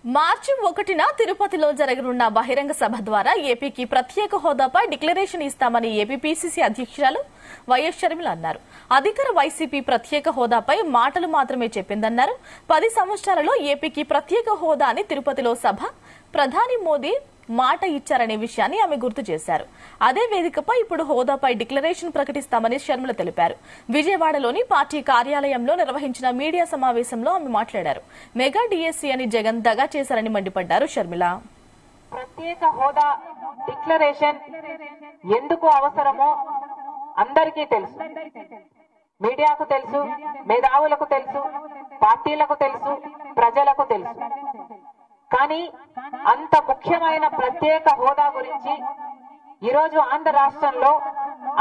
మార్చి 1న తిరుపతిలో జరగనున్న బహిరంగ సభ ద్వారా ఏపీకి ప్రత్యేక హోదాపై డిక్లరేషన్ ఇస్తామని ఏపీ పీసీసీ అధ్యక్షురాలు వైఎస్ షర్మిల అన్నారు. అధికార వైసీపీ ప్రత్యేక హోదాపై మాటలు మాత్రమే చెప్పిందన్నారు. 10 సంవత్సరాలలో ఏపీకి ప్రత్యేక హోదా అని తిరుపతిలో సభ ప్రధాని మోదీ మాట ఇచ్చారనే విషయాన్ని ఆమె గుర్తు చేశారు. అదే వేదికపై ఇప్పుడు హోదాపై డిక్లరేషన్ ప్రకటిస్తామని షర్మిల తెలిపారు. విజయవాడలోని పార్టీ కార్యాలయంలో నిర్వహించిన మీడియా సమావేశంలో ఆమె మాట్లాడారు. మెగా డిఎస్సీ అని జగన్ దగా చేశారని మండిపడ్డారు షర్మిల. ప్రత్యేక హోదా డిక్లరేషన్ ఎందుకు అవసరమో అందరికీ తెలుసు, మీడియాకు తెలుసు, మేధావులకు తెలుసు, పార్టీలకు తెలుసు, ప్రజలకు తెలుసు. కానీ అంత ముఖ్యమైన ప్రత్యేక హోదా గురించి ఈరోజు ఆంధ్ర రాష్ట్రంలో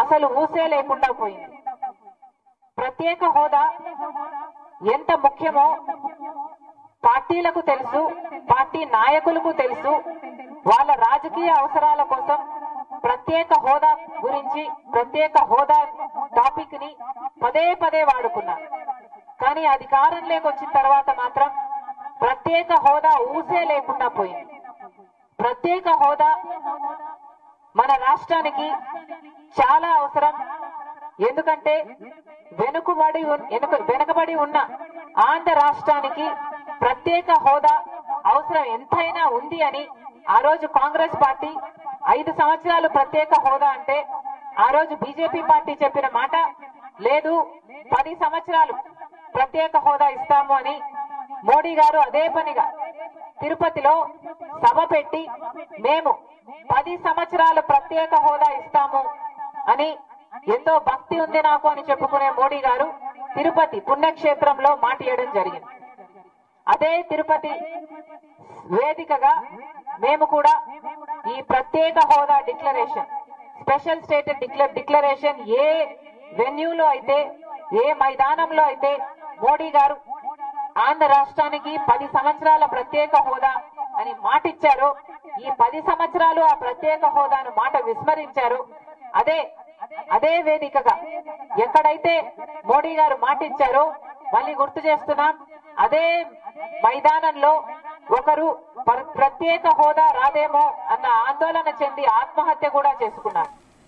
అసలు ఊసే లేకుండా పోయింది. ప్రత్యేక హోదా ఎంత ముఖ్యమో పార్టీలకు తెలుసు, పార్టీ నాయకులకు తెలుసు. వాళ్ళ రాజకీయ అవసరాల కోసం ప్రత్యేక హోదా గురించి, ప్రత్యేక హోదా టాపిక్ ని పదే పదే వాడుకున్నారు. కానీ అధికారంలోకి వచ్చిన తర్వాత మాత్రం ప్రత్యేక హోదా ఊసే లేకుండా పోయింది. ప్రత్యేక హోదా మన రాష్ట్రానికి చాలా అవసరం. ఎందుకంటే వెనుకబడి ఉన్న ఆంధ్ర రాష్ట్రానికి ప్రత్యేక హోదా అవసరం ఎంతైనా ఉంది అని ఆ రోజు కాంగ్రెస్ పార్టీ 5 సంవత్సరాలు ప్రత్యేక హోదా అంటే ఆ రోజు బీజేపీ పార్టీ చెప్పిన మాట లేదు, 10 సంవత్సరాలు ప్రత్యేక హోదా ఇస్తాము అని మోడీ గారు అదే పనిగా తిరుపతిలో సభ పెట్టి మేము 10 సంవత్సరాలు ప్రత్యేక హోదా ఇస్తాము అని ఎంతో భక్తి ఉంది నాకు అని చెప్పుకునే మోడీ గారు తిరుపతి పుణ్యక్షేత్రంలో మాట ఇవ్వడం జరిగింది. అదే తిరుపతి వేదికగా మేము కూడా ఈ ప్రత్యేక హోదా డిక్లరేషన్, స్పెషల్ స్టేటస్ డిక్లరేషన్ ఏ వెన్యూలో అయితే, ఏ మైదానంలో అయితే మోడీ గారు ఆంధ్ర రాష్ట్రానికి 10 సంవత్సరాల ప్రత్యేక హోదా అని మాట ఇచ్చారో, ఈ 10 సంవత్సరాలు ఆ ప్రత్యేక హోదాను మాట విస్మరించారు. అదే వేదికగా ఎక్కడైతే మోడీ గారు మాట ఇచ్చారో మళ్ళీ గుర్తు చేస్తున్నాం, అదే మైదానంలో ఒకరు ప్రత్యేక హోదా రాదేమో అన్న ఆందోళన చెంది ఆత్మహత్య కూడా చేసుకున్నారు.